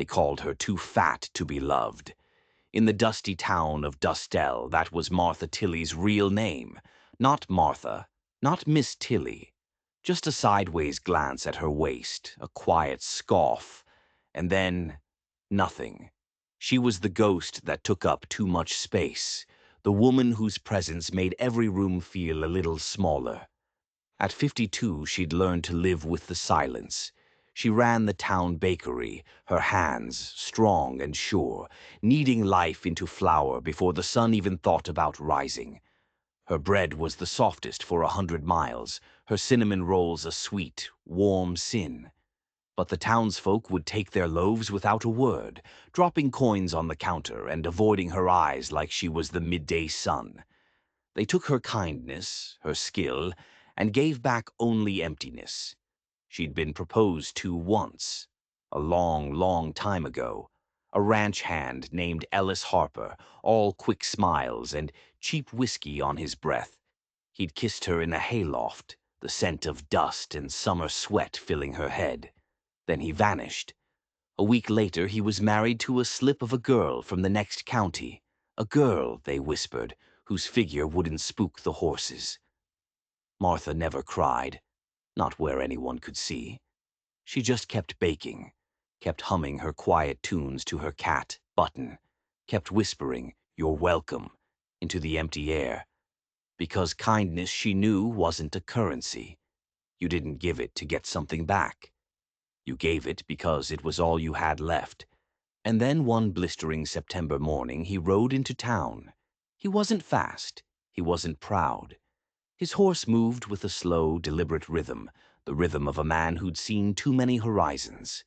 They called her too fat to be loved. In the dusty town of Dustell, that was Martha Tilley's real name. Not Martha, not Miss Tilley. Just a sideways glance at her waist, a quiet scoff, and then nothing. She was the ghost that took up too much space, the woman whose presence made every room feel a little smaller. At 52, she'd learned to live with the silence. She ran the town bakery, her hands strong and sure, kneading life into flour before the sun even thought about rising. Her bread was the softest for 100 miles, her cinnamon rolls a sweet, warm sin. But the townsfolk would take their loaves without a word, dropping coins on the counter and avoiding her eyes like she was the midday sun. They took her kindness, her skill, and gave back only emptiness. She'd been proposed to once, a long, long time ago. A ranch hand named Ellis Harper, all quick smiles and cheap whiskey on his breath. He'd kissed her in a hayloft, the scent of dust and summer sweat filling her head. Then he vanished. A week later, he was married to a slip of a girl from the next county. A girl, they whispered, whose figure wouldn't spook the horses. Martha never cried, not where anyone could see. She just kept baking, kept humming her quiet tunes to her cat, Button, kept whispering, "You're welcome," into the empty air. Because kindness, she knew, wasn't a currency. You didn't give it to get something back. You gave it because it was all you had left. And then one blistering September morning, he rode into town. He wasn't fast. He wasn't proud. His horse moved with a slow, deliberate rhythm, the rhythm of a man who'd seen too many horizons.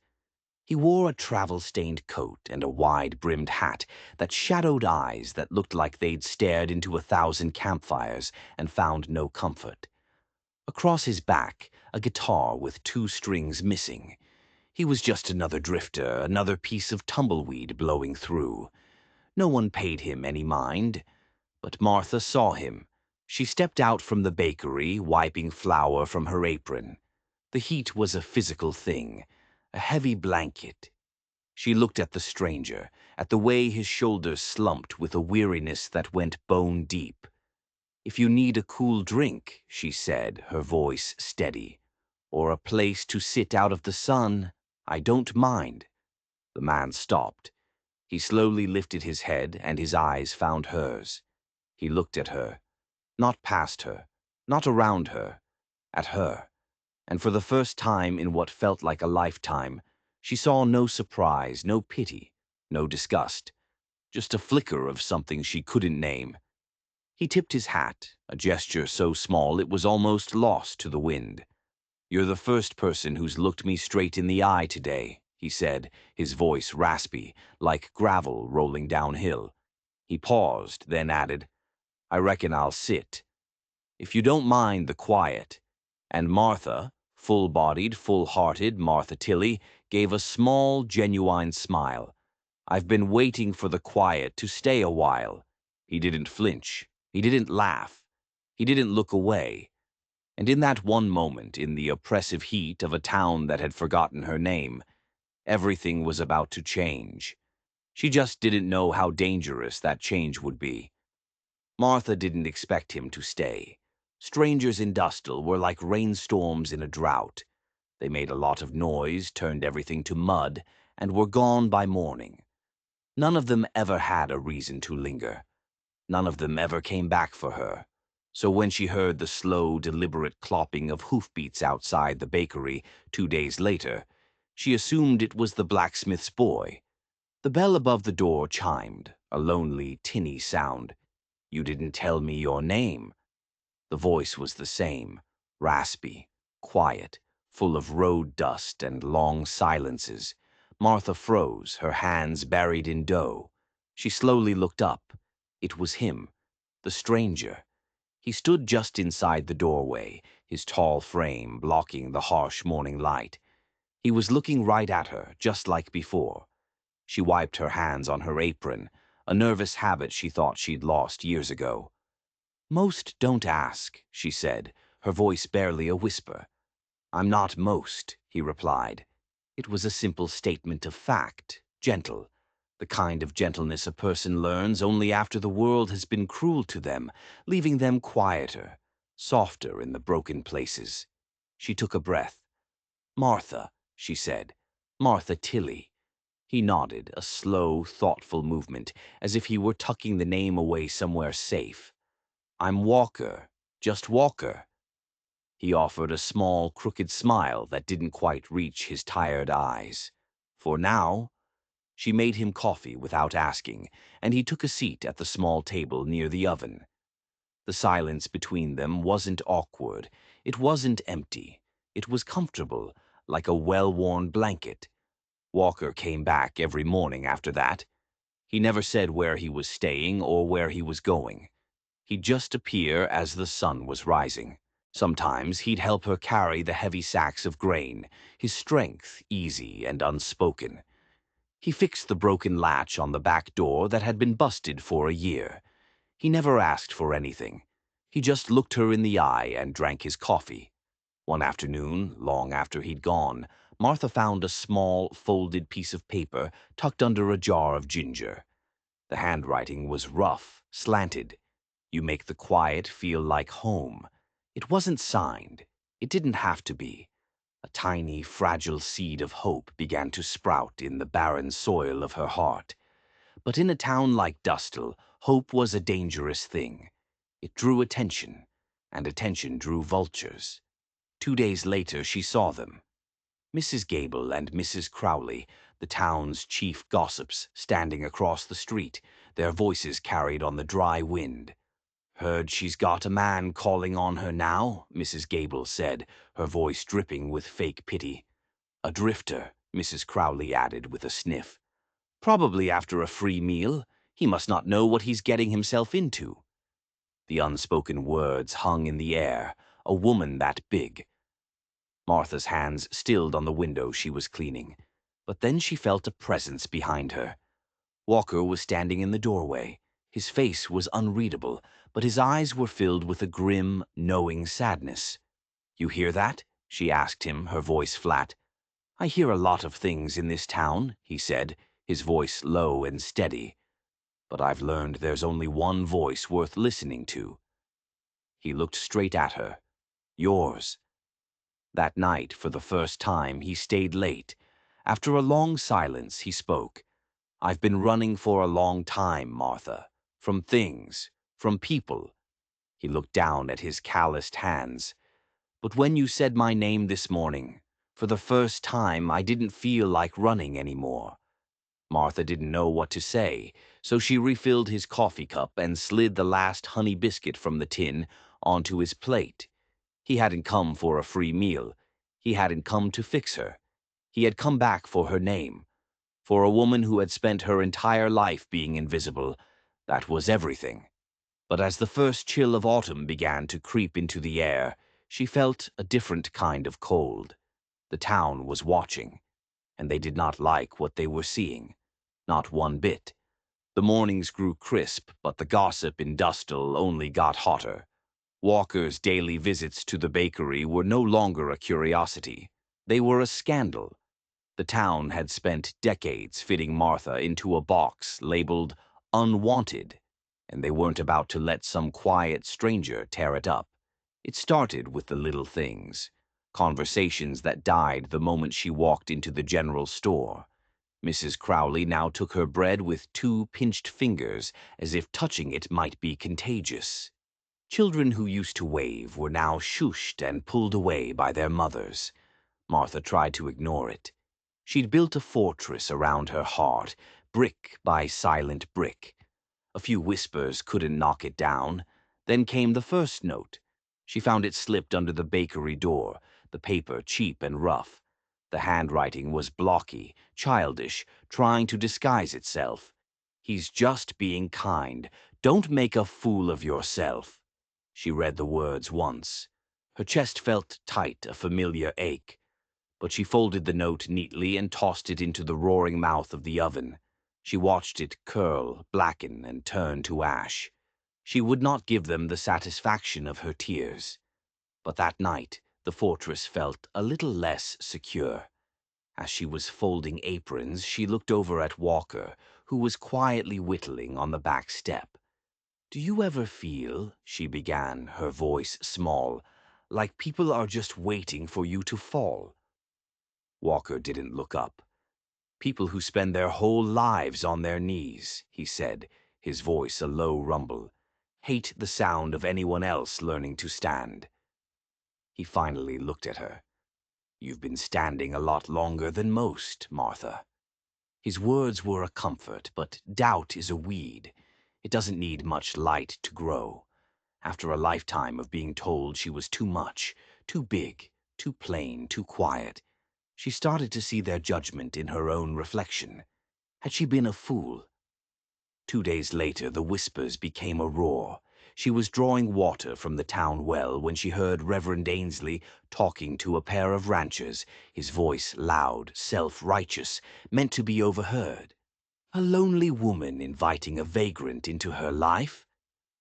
He wore a travel-stained coat and a wide-brimmed hat that shadowed eyes that looked like they'd stared into 1,000 campfires and found no comfort. Across his back, a guitar with 2 strings missing. He was just another drifter, another piece of tumbleweed blowing through. No one paid him any mind. But Martha saw him. She stepped out from the bakery, wiping flour from her apron. The heat was a physical thing, a heavy blanket. She looked at the stranger, at the way his shoulders slumped with a weariness that went bone deep. "If you need a cool drink," she said, her voice steady, "or a place to sit out of the sun, I don't mind." The man stopped. He slowly lifted his head, and his eyes found hers. He looked at her, not past her, not around her, at her. And for the first time in what felt like a lifetime, she saw no surprise, no pity, no disgust, just a flicker of something she couldn't name. He tipped his hat, a gesture so small it was almost lost to the wind. "You're the first person who's looked me straight in the eye today," he said, his voice raspy, like gravel rolling downhill. He paused, then added, "I reckon I'll sit. If you don't mind the quiet." And Martha, full-bodied, full-hearted Martha Tilley, gave a small, genuine smile. "I've been waiting for the quiet to stay a while." He didn't flinch. He didn't laugh. He didn't look away. And in that one moment, in the oppressive heat of a town that had forgotten her name, everything was about to change. She just didn't know how dangerous that change would be. Martha didn't expect him to stay. Strangers in Dustell were like rainstorms in a drought. They made a lot of noise, turned everything to mud, and were gone by morning. None of them ever had a reason to linger. None of them ever came back for her. So when she heard the slow, deliberate clopping of hoofbeats outside the bakery 2 days later, she assumed it was the blacksmith's boy. The bell above the door chimed, a lonely, tinny sound. "You didn't tell me your name." The voice was the same, raspy, quiet, full of road dust and long silences. Martha froze, her hands buried in dough. She slowly looked up. It was him, the stranger. He stood just inside the doorway, his tall frame blocking the harsh morning light. He was looking right at her, just like before. She wiped her hands on her apron, a nervous habit she thought she'd lost years ago. "Most don't ask," she said, her voice barely a whisper. "I'm not most," he replied. It was a simple statement of fact, gentle, the kind of gentleness a person learns only after the world has been cruel to them, leaving them quieter, softer in the broken places. She took a breath. "Martha," she said. "Martha Tilly." He nodded, a slow, thoughtful movement, as if he were tucking the name away somewhere safe. "I'm Walker, just Walker." He offered a small, crooked smile that didn't quite reach his tired eyes. "For now." She made him coffee without asking, and he took a seat at the small table near the oven. The silence between them wasn't awkward. It wasn't empty. It was comfortable, like a well-worn blanket. Walker came back every morning after that. He never said where he was staying or where he was going. He'd just appear as the sun was rising. Sometimes he'd help her carry the heavy sacks of grain, his strength easy and unspoken. He fixed the broken latch on the back door that had been busted for a year. He never asked for anything. He just looked her in the eye and drank his coffee. One afternoon, long after he'd gone, Martha found a small, folded piece of paper tucked under a jar of ginger. The handwriting was rough, slanted. "You make the quiet feel like home." It wasn't signed. It didn't have to be. A tiny, fragile seed of hope began to sprout in the barren soil of her heart. But in a town like Dustle, hope was a dangerous thing. It drew attention, and attention drew vultures. 2 days later, she saw them. Mrs. Gable and Mrs. Crowley, the town's chief gossips, standing across the street, their voices carried on the dry wind. "Heard she's got a man calling on her now," Mrs. Gable said, her voice dripping with fake pity. "A drifter," Mrs. Crowley added with a sniff. "Probably after a free meal. He must not know what he's getting himself into." The unspoken words hung in the air. A woman that big. Martha's hands stilled on the window she was cleaning. But then she felt a presence behind her. Walker was standing in the doorway. His face was unreadable, but his eyes were filled with a grim, knowing sadness. "You hear that?" she asked him, her voice flat. "I hear a lot of things in this town," he said, his voice low and steady. "But I've learned there's only one voice worth listening to." He looked straight at her. "Yours." That night, for the first time, he stayed late. After a long silence, he spoke. "I've been running for a long time, Martha. From things. From people." He looked down at his calloused hands. "But when you said my name this morning, for the first time, I didn't feel like running anymore." Martha didn't know what to say, so she refilled his coffee cup and slid the last honey biscuit from the tin onto his plate. He hadn't come for a free meal. He hadn't come to fix her. He had come back for her name. For a woman who had spent her entire life being invisible, that was everything. But as the first chill of autumn began to creep into the air, she felt a different kind of cold. The town was watching, and they did not like what they were seeing. Not one bit. The mornings grew crisp, but the gossip in Dustle only got hotter. Walker's daily visits to the bakery were no longer a curiosity. They were a scandal. The town had spent decades fitting Martha into a box labeled unwanted, and they weren't about to let some quiet stranger tear it up. It started with the little things. Conversations that died the moment she walked into the general store. Mrs. Crowley now took her bread with 2 pinched fingers, as if touching it might be contagious. Children who used to wave were now shooshed and pulled away by their mothers. Martha tried to ignore it. She'd built a fortress around her heart, brick by silent brick. A few whispers couldn't knock it down. Then came the first note. She found it slipped under the bakery door, the paper cheap and rough. The handwriting was blocky, childish, trying to disguise itself. "He's just being kind. Don't make a fool of yourself." She read the words once. Her chest felt tight, a familiar ache. But she folded the note neatly and tossed it into the roaring mouth of the oven. She watched it curl, blacken, and turn to ash. She would not give them the satisfaction of her tears. But that night, the fortress felt a little less secure. As she was folding aprons, she looked over at Walker, who was quietly whittling on the back step. "Do you ever feel," she began, her voice small, "like people are just waiting for you to fall?" Walker didn't look up. "People who spend their whole lives on their knees," he said, his voice a low rumble, "hate the sound of anyone else learning to stand." He finally looked at her. "You've been standing a lot longer than most, Martha." His words were a comfort, but doubt is a weed. It doesn't need much light to grow. After a lifetime of being told she was too much, too big, too plain, too quiet, she started to see their judgment in her own reflection. Had she been a fool? 2 days later, the whispers became a roar. She was drawing water from the town well when she heard Reverend Ainsley talking to a pair of ranchers, his voice loud, self-righteous, meant to be overheard. A lonely woman inviting a vagrant into her life?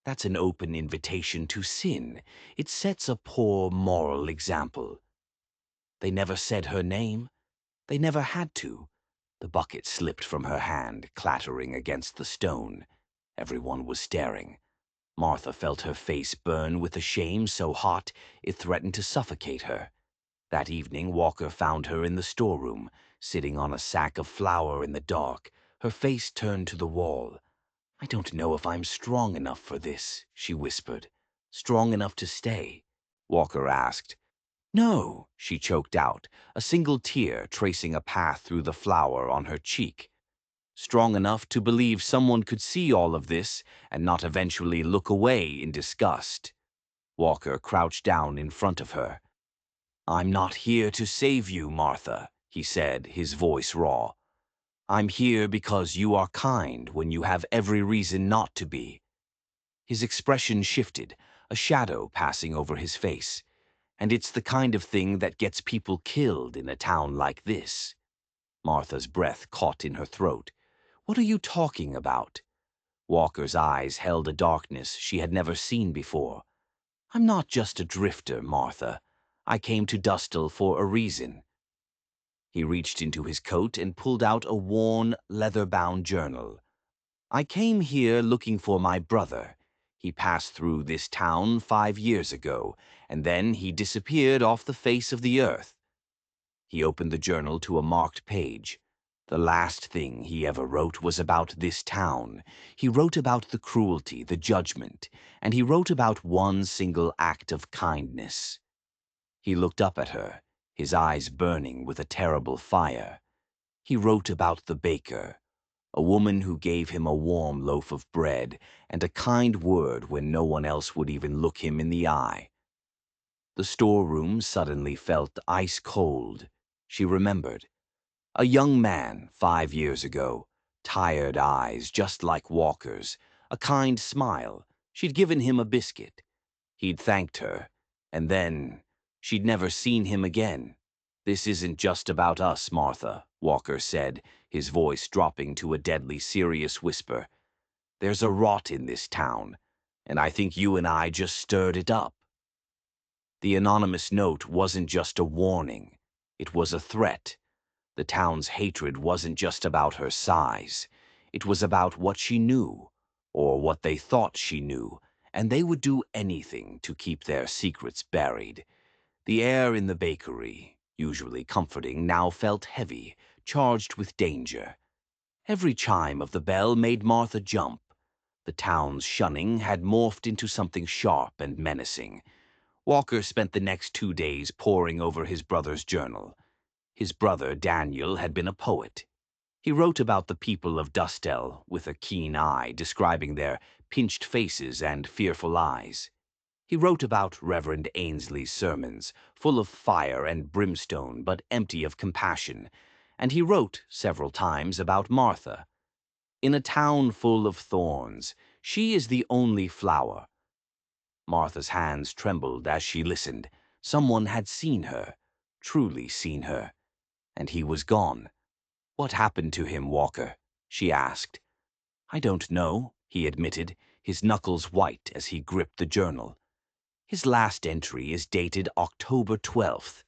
That's an open invitation to sin. It sets a poor moral example. They never said her name. They never had to. The bucket slipped from her hand, clattering against the stone. Everyone was staring. Martha felt her face burn with a shame so hot it threatened to suffocate her. That evening, Walker found her in the storeroom, sitting on a sack of flour in the dark, her face turned to the wall. "I don't know if I'm strong enough for this," she whispered. "Strong enough to stay?" Walker asked. "No," she choked out, a single tear tracing a path through the flour on her cheek. "Strong enough to believe someone could see all of this and not eventually look away in disgust." Walker crouched down in front of her. "I'm not here to save you, Martha," he said, his voice raw. "I'm here because you are kind when you have every reason not to be." His expression shifted, a shadow passing over his face. "And it's the kind of thing that gets people killed in a town like this." Martha's breath caught in her throat. "What are you talking about?" Walker's eyes held a darkness she had never seen before. "I'm not just a drifter, Martha. I came to Dustle for a reason." He reached into his coat and pulled out a worn, leather-bound journal. "I came here looking for my brother. He passed through this town 5 years ago, and then he disappeared off the face of the earth." He opened the journal to a marked page. The last thing he ever wrote was about this town. He wrote about the cruelty, the judgment, and he wrote about one single act of kindness. He looked up at her, his eyes burning with a terrible fire. He wrote about the baker, a woman who gave him a warm loaf of bread and a kind word when no one else would even look him in the eye. The storeroom suddenly felt ice cold. She remembered. A young man, 5 years ago, tired eyes just like Walker's, a kind smile. She'd given him a biscuit. He'd thanked her, and then she'd never seen him again. "This isn't just about us, Martha," Walker said, his voice dropping to a deadly serious whisper. "There's a rot in this town, and I think you and I just stirred it up." The anonymous note wasn't just a warning. It was a threat. The town's hatred wasn't just about her size. It was about what she knew, or what they thought she knew, and they would do anything to keep their secrets buried. The air in the bakery, usually comforting, now felt heavy, charged with danger. Every chime of the bell made Martha jump. The town's shunning had morphed into something sharp and menacing. Walker spent the next 2 days poring over his brother's journal. His brother, Daniel, had been a poet. He wrote about the people of Dustell with a keen eye, describing their pinched faces and fearful eyes. He wrote about Reverend Ainsley's sermons, full of fire and brimstone but empty of compassion, and he wrote several times about Martha. "In a town full of thorns, she is the only flower." Martha's hands trembled as she listened. Someone had seen her, truly seen her, and he was gone. "What happened to him, Walker?" she asked. "I don't know," he admitted, his knuckles white as he gripped the journal. "His last entry is dated October 12th.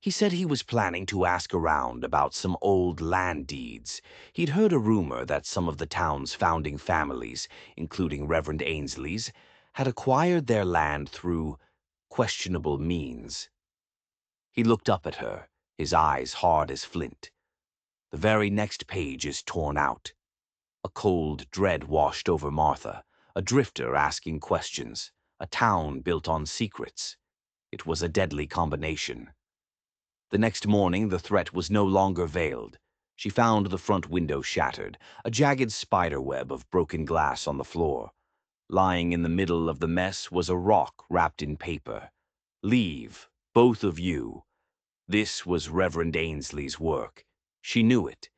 He said he was planning to ask around about some old land deeds. He'd heard a rumor that some of the town's founding families, including Reverend Ainsley's, had acquired their land through questionable means. He looked up at her, his eyes hard as flint. The very next page is torn out. A cold dread washed over Martha, a drifter asking questions, a town built on secrets. It was a deadly combination. The next morning, the threat was no longer veiled. She found the front window shattered, a jagged spiderweb of broken glass on the floor. Lying in the middle of the mess was a rock wrapped in paper. Leave, both of you. This was Reverend Ainsley's work. She knew it.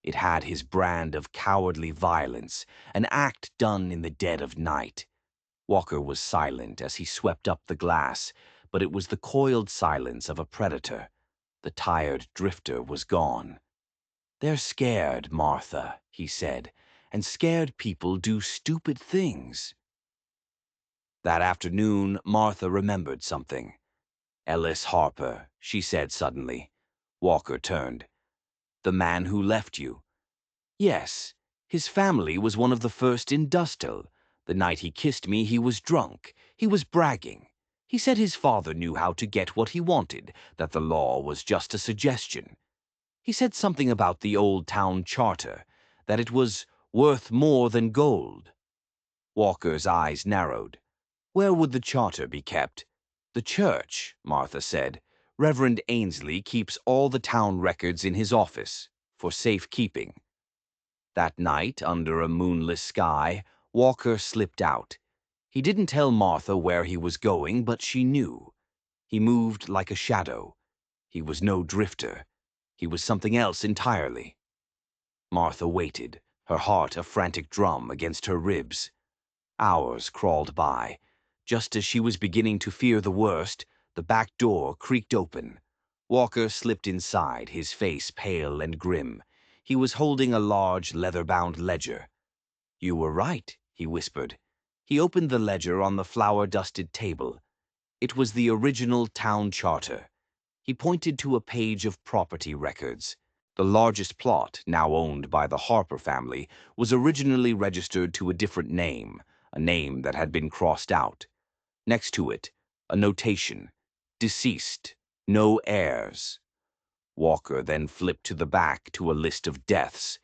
It had his brand of cowardly violence, an act done in the dead of night. Walker was silent as he swept up the glass, but it was the coiled silence of a predator. The tired drifter was gone. "They're scared, Martha," he said, "and scared people do stupid things." That afternoon, Martha remembered something. "Ellis Harper," she said suddenly. Walker turned. "The man who left you?" "Yes. His family was one of the first in Dustel. The night he kissed me, he was drunk. He was bragging. He said his father knew how to get what he wanted, that the law was just a suggestion. He said something about the old town charter, that it was worth more than gold." Walker's eyes narrowed. "Where would the charter be kept?" "The church," Martha said. "Reverend Ainsley keeps all the town records in his office, for safekeeping." That night, under a moonless sky, Walker slipped out. He didn't tell Martha where he was going, but she knew. He moved like a shadow. He was no drifter. He was something else entirely. Martha waited, her heart a frantic drum against her ribs. Hours crawled by. Just as she was beginning to fear the worst, the back door creaked open. Walker slipped inside, his face pale and grim. He was holding a large, leather-bound ledger. "You were right," he whispered. He opened the ledger on the flour-dusted table. It was the original town charter. He pointed to a page of property records. The largest plot, now owned by the Harper family, was originally registered to a different name, a name that had been crossed out. Next to it, a notation: "Deceased, no heirs." Walker then flipped to the back to a list of deaths.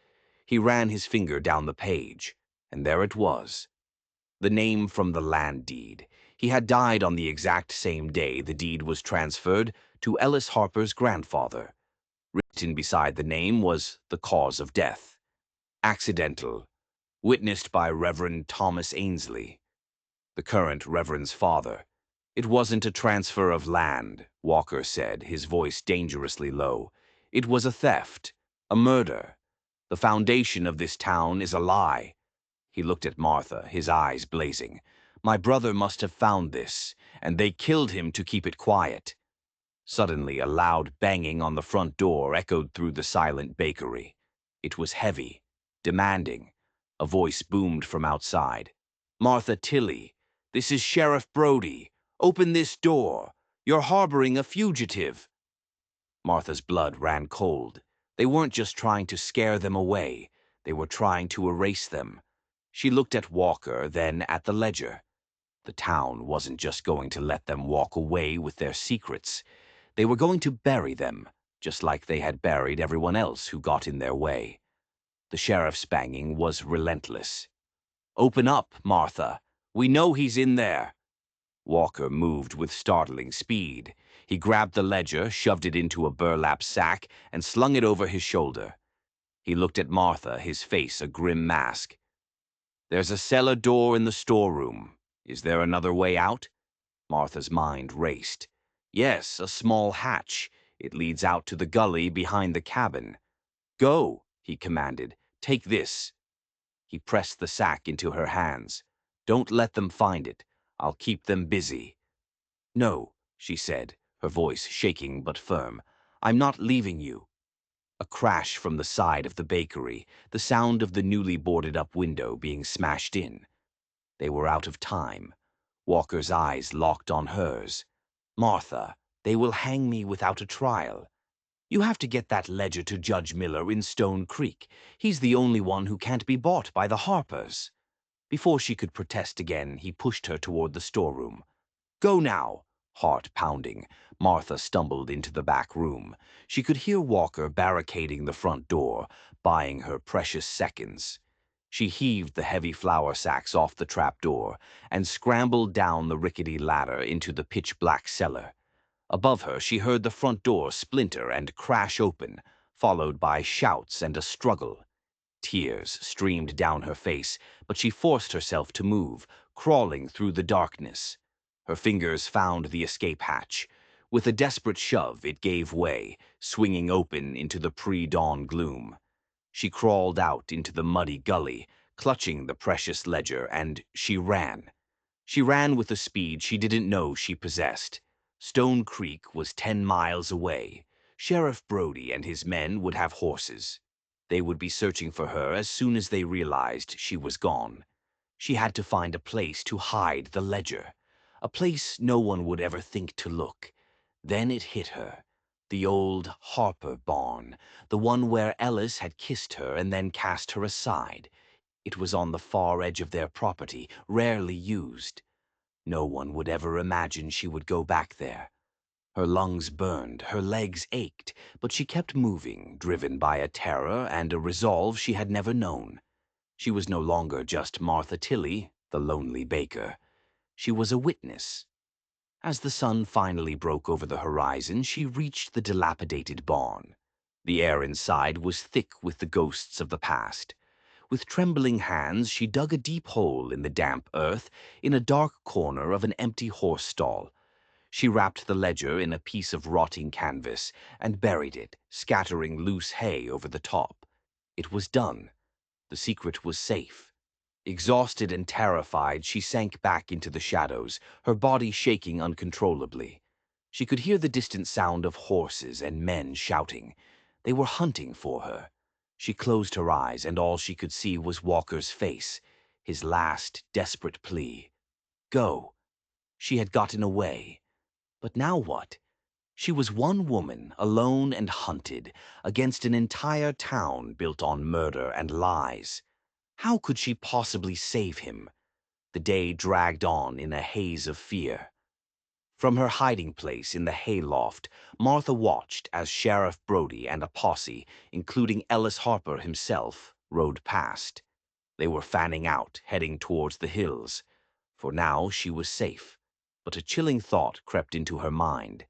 He ran his finger down the page, and there it was. The name from the land deed. He had died on the exact same day the deed was transferred to Ellis Harper's grandfather. Written beside the name was the cause of death: accidental, witnessed by Reverend Thomas Ainsley, the current Reverend's father. "It wasn't a transfer of land," Walker said, his voice dangerously low. "It was a theft, a murder. The foundation of this town is a lie." He looked at Martha, his eyes blazing. "My brother must have found this, and they killed him to keep it quiet." Suddenly, a loud banging on the front door echoed through the silent bakery. It was heavy, demanding. A voice boomed from outside. "Martha Tilley, this is Sheriff Brody. Open this door. You're harboring a fugitive." Martha's blood ran cold. They weren't just trying to scare them away. They were trying to erase them. She looked at Walker, then at the ledger. The town wasn't just going to let them walk away with their secrets. They were going to bury them, just like they had buried everyone else who got in their way. The sheriff's banging was relentless. "Open up, Martha. We know he's in there." Walker moved with startling speed. He grabbed the ledger, shoved it into a burlap sack, and slung it over his shoulder. He looked at Martha, his face a grim mask. "There's a cellar door in the storeroom. Is there another way out?" Martha's mind raced. "Yes, a small hatch. It leads out to the gully behind the cabin." "Go," he commanded. "Take this." He pressed the sack into her hands. "Don't let them find it. I'll keep them busy." "No," she said, her voice shaking but firm. "I'm not leaving you." A crash from the side of the bakery, the sound of the newly boarded-up window being smashed in. They were out of time. Walker's eyes locked on hers. "Martha, They will hang me without a trial. You have to get that ledger to Judge Miller in Stone Creek. He's the only one who can't be bought by the Harpers." Before she could protest again, he pushed her toward the storeroom. "Go now." Heart pounding, Martha stumbled into the back room. She could hear Walker barricading the front door, buying her precious seconds. She heaved the heavy flour sacks off the trapdoor and scrambled down the rickety ladder into the pitch-black cellar. Above her, she heard the front door splinter and crash open, followed by shouts and a struggle. Tears streamed down her face, but she forced herself to move, crawling through the darkness. Her fingers found the escape hatch. With a desperate shove, it gave way, swinging open into the pre-dawn gloom. She crawled out into the muddy gully, clutching the precious ledger, and she ran. She ran with a speed she didn't know she possessed. Stone Creek was 10 miles away. Sheriff Brody and his men would have horses. They would be searching for her as soon as they realized she was gone. She had to find a place to hide the ledger, a place no one would ever think to look. Then it hit her. The old Harper barn, the one where Ellis had kissed her and then cast her aside. It was on the far edge of their property, rarely used. No one would ever imagine she would go back there. Her lungs burned, her legs ached, but she kept moving, driven by a terror and a resolve she had never known. She was no longer just Martha Tilley, the lonely baker. She was a witness. As the sun finally broke over the horizon, she reached the dilapidated barn. The air inside was thick with the ghosts of the past. With trembling hands, she dug a deep hole in the damp earth in a dark corner of an empty horse stall. She wrapped the ledger in a piece of rotting canvas and buried it, scattering loose hay over the top. It was done. The secret was safe. Exhausted and terrified, she sank back into the shadows, her body shaking uncontrollably. She could hear the distant sound of horses and men shouting. They were hunting for her. She closed her eyes, and all she could see was Walker's face, his last desperate plea. Go. She had gotten away. But now what? She was one woman, alone and hunted, against an entire town built on murder and lies. How could she possibly save him? The day dragged on in a haze of fear. From her hiding place in the hayloft, Martha watched as Sheriff Brody and a posse, including Ellis Harper himself, rode past. They were fanning out, heading towards the hills. For now she was safe. But a chilling thought crept into her mind.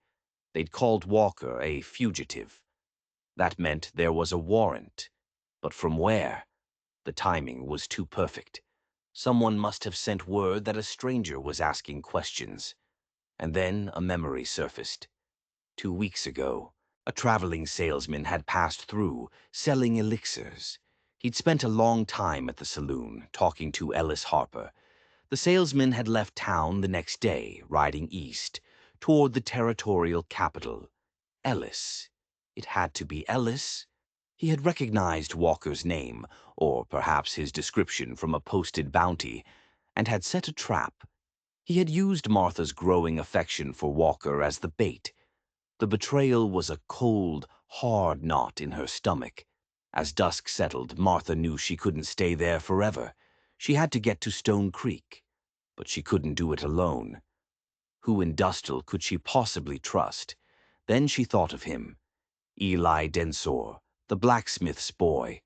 They'd called Walker a fugitive. That meant there was a warrant. But from where? The timing was too perfect. Someone must have sent word that a stranger was asking questions. And then a memory surfaced. 2 weeks ago, a traveling salesman had passed through, selling elixirs. He'd spent a long time at the saloon, talking to Ellis Harper. The salesman had left town the next day, riding east, toward the territorial capital. Ellis. It had to be Ellis. He had recognized Walker's name, or perhaps his description from a posted bounty, and had set a trap. He had used Martha's growing affection for Walker as the bait. The betrayal was a cold, hard knot in her stomach. As dusk settled, Martha knew she couldn't stay there forever. She had to get to Stone Creek. But she couldn't do it alone. Who in Dustle could she possibly trust? Then she thought of him. Eli Densor, the blacksmith's boy.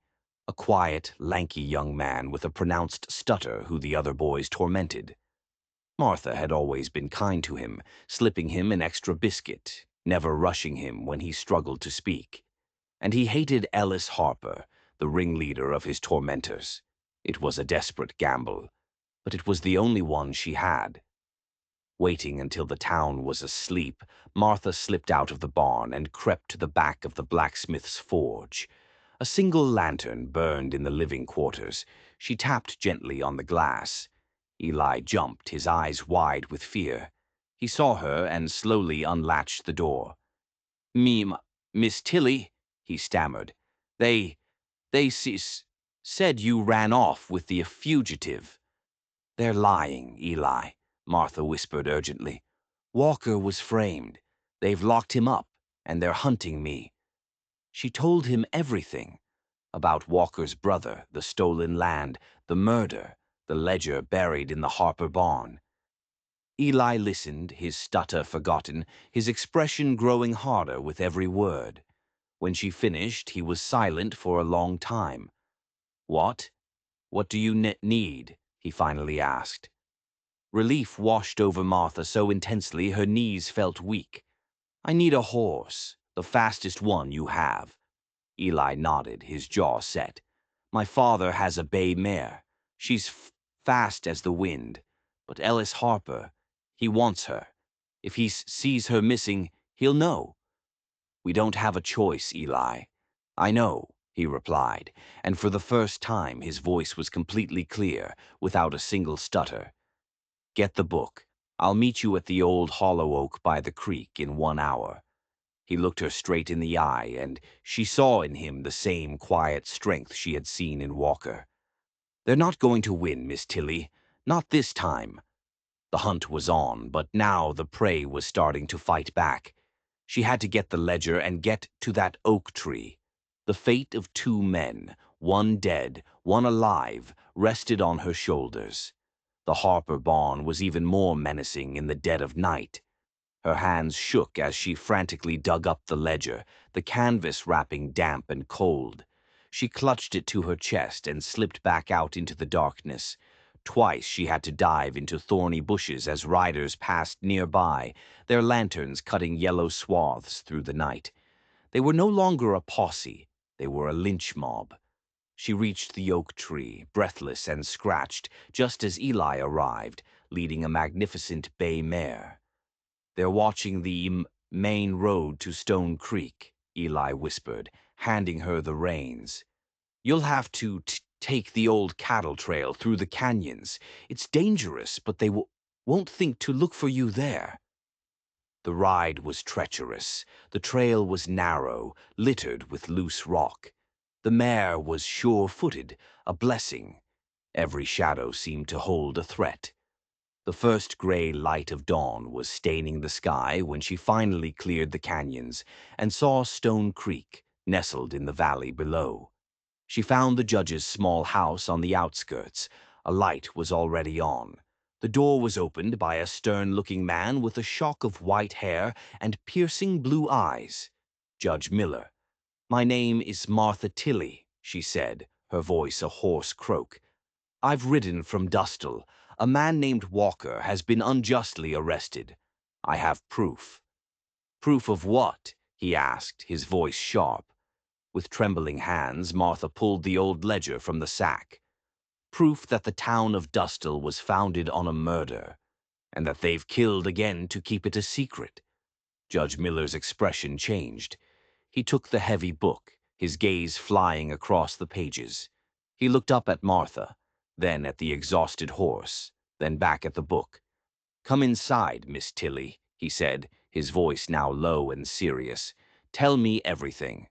A quiet, lanky young man with a pronounced stutter who the other boys tormented. Martha had always been kind to him, slipping him an extra biscuit, never rushing him when he struggled to speak. And he hated Ellis Harper, the ringleader of his tormentors. It was a desperate gamble, but it was the only one she had. Waiting until the town was asleep, Martha slipped out of the barn and crept to the back of the blacksmith's forge. A single lantern burned in the living quarters. She tapped gently on the glass. Eli jumped, his eyes wide with fear. He saw her and slowly unlatched the door. Miss Tilly," he stammered. They said you ran off with the fugitive." "They're lying, Eli," Martha whispered urgently. "Walker was framed. They've locked him up, and they're hunting me." She told him everything about Walker's brother, the stolen land, the murder, the ledger buried in the Harper barn. Eli listened, his stutter forgotten, his expression growing harder with every word. When she finished, he was silent for a long time. "What? What do you need?" he finally asked. Relief washed over Martha so intensely her knees felt weak. "I need a horse, the fastest one you have." Eli nodded, his jaw set. "My father has a bay mare. She's fast as the wind. But Ellis Harper, he wants her. If he sees her missing, he'll know." "We don't have a choice, Eli." "I know," he replied, and for the first time his voice was completely clear, without a single stutter. "Get the book. I'll meet you at the old hollow oak by the creek in 1 hour." He looked her straight in the eye, and she saw in him the same quiet strength she had seen in Walker. "They're not going to win, Miss Tilly. Not this time." The hunt was on, but now the prey was starting to fight back. She had to get the ledger and get to that oak tree. The fate of 2 men, one dead, one alive, rested on her shoulders. The Harper barn was even more menacing in the dead of night. Her hands shook as she frantically dug up the ledger, the canvas wrapping damp and cold. She clutched it to her chest and slipped back out into the darkness. Twice she had to dive into thorny bushes as riders passed nearby, their lanterns cutting yellow swaths through the night. They were no longer a posse, they were a lynch mob. She reached the oak tree, breathless and scratched, just as Eli arrived, leading a magnificent bay mare. "They're watching the main road to Stone Creek," Eli whispered, handing her the reins. "You'll have to take the old cattle trail through the canyons. It's dangerous, but they won't think to look for you there." The ride was treacherous. The trail was narrow, littered with loose rock. The mare was sure-footed, a blessing. Every shadow seemed to hold a threat. The first gray light of dawn was staining the sky when she finally cleared the canyons and saw Stone Creek, nestled in the valley below. She found the judge's small house on the outskirts. A light was already on. The door was opened by a stern-looking man with a shock of white hair and piercing blue eyes. Judge Miller. "My name is Martha Tilly," she said, her voice a hoarse croak. "I've ridden from Dustle. A man named Walker has been unjustly arrested. I have proof." "Proof of what?" he asked, his voice sharp. With trembling hands, Martha pulled the old ledger from the sack. "Proof that the town of Dustle was founded on a murder, and that they've killed again to keep it a secret." Judge Miller's expression changed. He took the heavy book, his gaze flying across the pages. He looked up at Martha, then at the exhausted horse, then back at the book. "Come inside, Miss Tilly," he said, his voice now low and serious. "Tell me everything."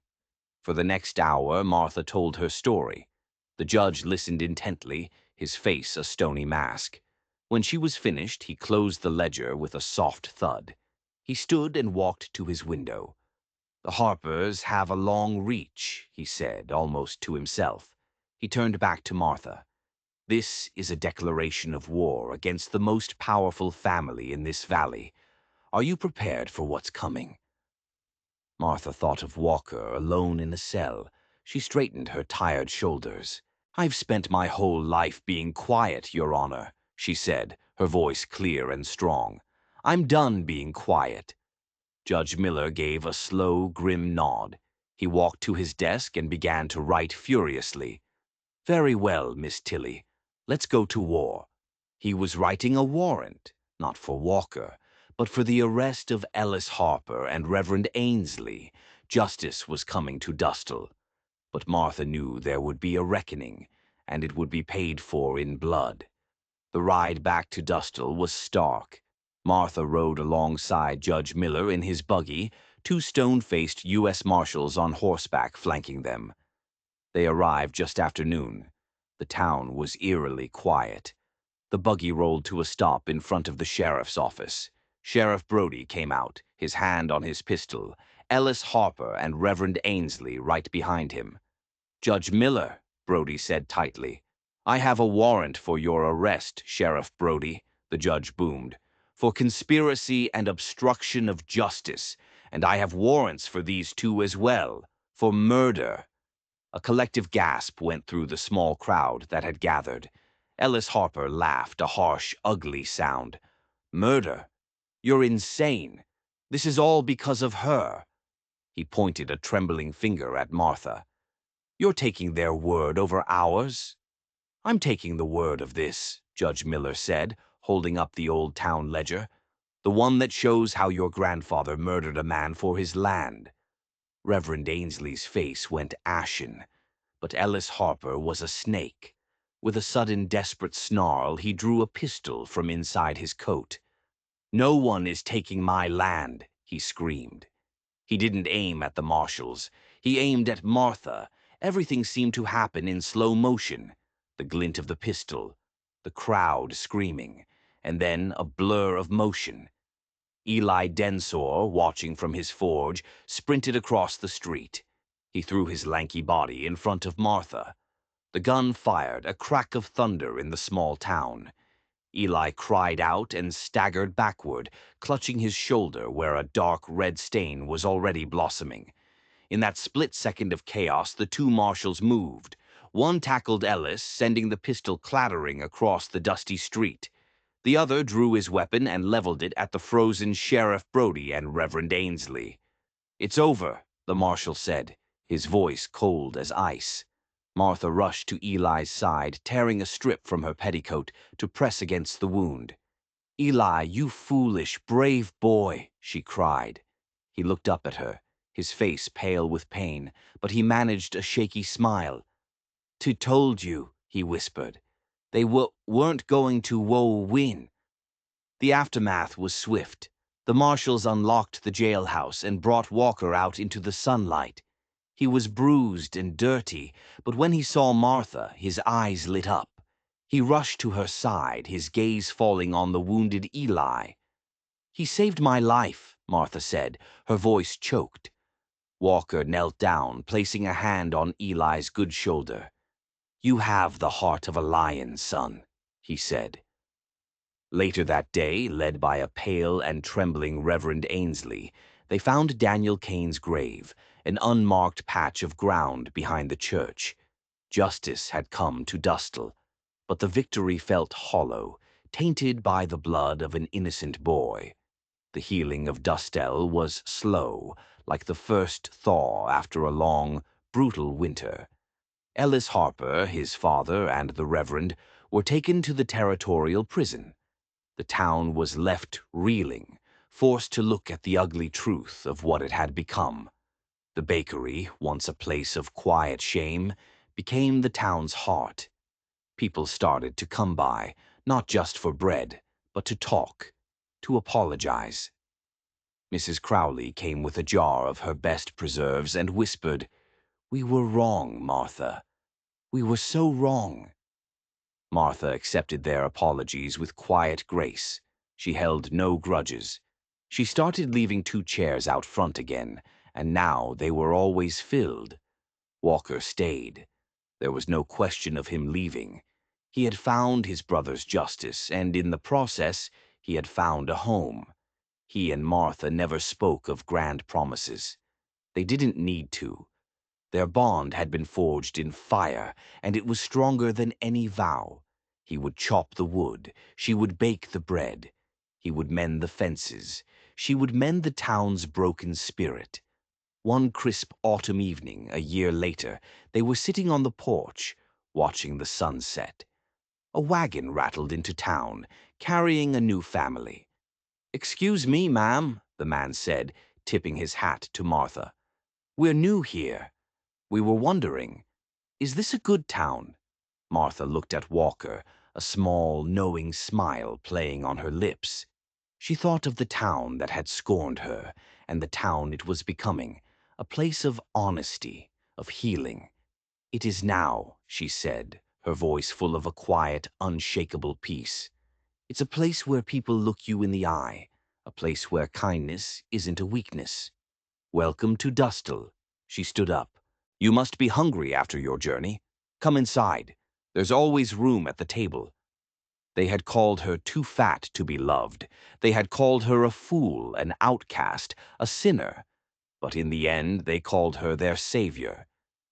For the next hour, Martha told her story. The judge listened intently, his face a stony mask. When she was finished, he closed the ledger with a soft thud. He stood and walked to his window. "The Harpers have a long reach," he said, almost to himself. He turned back to Martha. "This is a declaration of war against the most powerful family in this valley. Are you prepared for what's coming?" Martha thought of Walker alone in a cell. She straightened her tired shoulders. "I've spent my whole life being quiet, Your Honor," she said, her voice clear and strong. "I'm done being quiet." Judge Miller gave a slow, grim nod. He walked to his desk and began to write furiously. "Very well, Miss Tilly. Let's go to war." He was writing a warrant, not for Walker, but for the arrest of Ellis Harper and Reverend Ainsley. Justice was coming to Dustle. But Martha knew there would be a reckoning, and it would be paid for in blood. The ride back to Dustle was stark. Martha rode alongside Judge Miller in his buggy, 2 stone-faced U.S. Marshals on horseback flanking them. They arrived just after noon. The town was eerily quiet. The buggy rolled to a stop in front of the sheriff's office. Sheriff Brody came out, his hand on his pistol, Ellis Harper and Reverend Ainsley right behind him. "Judge Miller," Brody said tightly. "I have a warrant for your arrest, Sheriff Brody," the judge boomed, "for conspiracy and obstruction of justice, and I have warrants for these two as well, for murder." A collective gasp went through the small crowd that had gathered. Ellis Harper laughed, a harsh, ugly sound. "Murder? You're insane. This is all because of her." He pointed a trembling finger at Martha. "You're taking their word over ours?" "I'm taking the word of this," Judge Miller said, holding up the old town ledger, "the one that shows how your grandfather murdered a man for his land." Reverend Ainsley's face went ashen, but Ellis Harper was a snake. With a sudden desperate snarl, he drew a pistol from inside his coat. "No one is taking my land," he screamed. He didn't aim at the marshals. He aimed at Martha. Everything seemed to happen in slow motion. The glint of the pistol, the crowd screaming, and then a blur of motion. Eli Densor, watching from his forge, sprinted across the street. He threw his lanky body in front of Martha. The gun fired, a crack of thunder in the small town. Eli cried out and staggered backward, clutching his shoulder where a dark red stain was already blossoming. In that split second of chaos, the two marshals moved. One tackled Ellis, sending the pistol clattering across the dusty street. The other drew his weapon and leveled it at the frozen Sheriff Brody and Reverend Ainsley. "It's over," the marshal said, his voice cold as ice. Martha rushed to Eli's side, tearing a strip from her petticoat to press against the wound. "Eli, you foolish, brave boy," she cried. He looked up at her, his face pale with pain, but he managed a shaky smile. "To told you," he whispered. "They weren't going to win." The aftermath was swift. The marshals unlocked the jailhouse and brought Walker out into the sunlight. He was bruised and dirty, but when he saw Martha, his eyes lit up. He rushed to her side, his gaze falling on the wounded Eli. "He saved my life," Martha said, her voice choked. Walker knelt down, placing a hand on Eli's good shoulder. "You have the heart of a lion, son," he said. Later that day, led by a pale and trembling Reverend Ainsley, they found Daniel Kane's grave, an unmarked patch of ground behind the church. Justice had come to Dustle, but the victory felt hollow, tainted by the blood of an innocent boy. The healing of Dustell was slow, like the first thaw after a long, brutal winter. Ellis Harper, his father, and the Reverend were taken to the territorial prison. The town was left reeling, forced to look at the ugly truth of what it had become. The bakery, once a place of quiet shame, became the town's heart. People started to come by, not just for bread, but to talk, to apologize. Mrs. Crowley came with a jar of her best preserves and whispered, "We were wrong, Martha. We were so wrong." Martha accepted their apologies with quiet grace. She held no grudges. She started leaving 2 chairs out front again, and now they were always filled. Walker stayed. There was no question of him leaving. He had found his brother's justice, and in the process, he had found a home. He and Martha never spoke of grand promises. They didn't need to. Their bond had been forged in fire, and it was stronger than any vow. He would chop the wood, she would bake the bread. He would mend the fences, she would mend the town's broken spirit. One crisp autumn evening, a year later, they were sitting on the porch, watching the sunset. A wagon rattled into town, carrying a new family. "Excuse me, ma'am," the man said, tipping his hat to Martha. "We're new here. We were wondering, is this a good town?" Martha looked at Walker, a small, knowing smile playing on her lips. She thought of the town that had scorned her, and the town it was becoming, a place of honesty, of healing. "It is now," she said, her voice full of a quiet, unshakable peace. "It's a place where people look you in the eye, a place where kindness isn't a weakness. Welcome to Dustle. She stood up. You must be hungry after your journey. Come inside. There's always room at the table. They had called her too fat to be loved. They had called her a fool, an outcast, a sinner. But in the end, they called her their savior.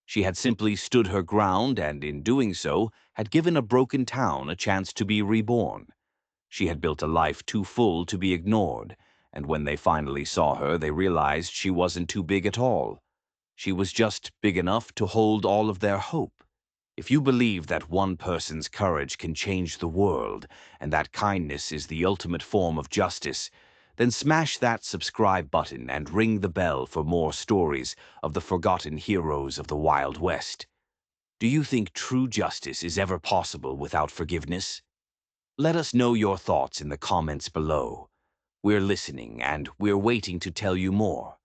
She had simply stood her ground and, in doing so, had given a broken town a chance to be reborn. She had built a life too full to be ignored, and when they finally saw her, they realized she wasn't too big at all. She was just big enough to hold all of their hope. If you believe that one person's courage can change the world, and that kindness is the ultimate form of justice, then smash that subscribe button and ring the bell for more stories of the forgotten heroes of the Wild West. Do you think true justice is ever possible without forgiveness? Let us know your thoughts in the comments below. We're listening and we're waiting to tell you more.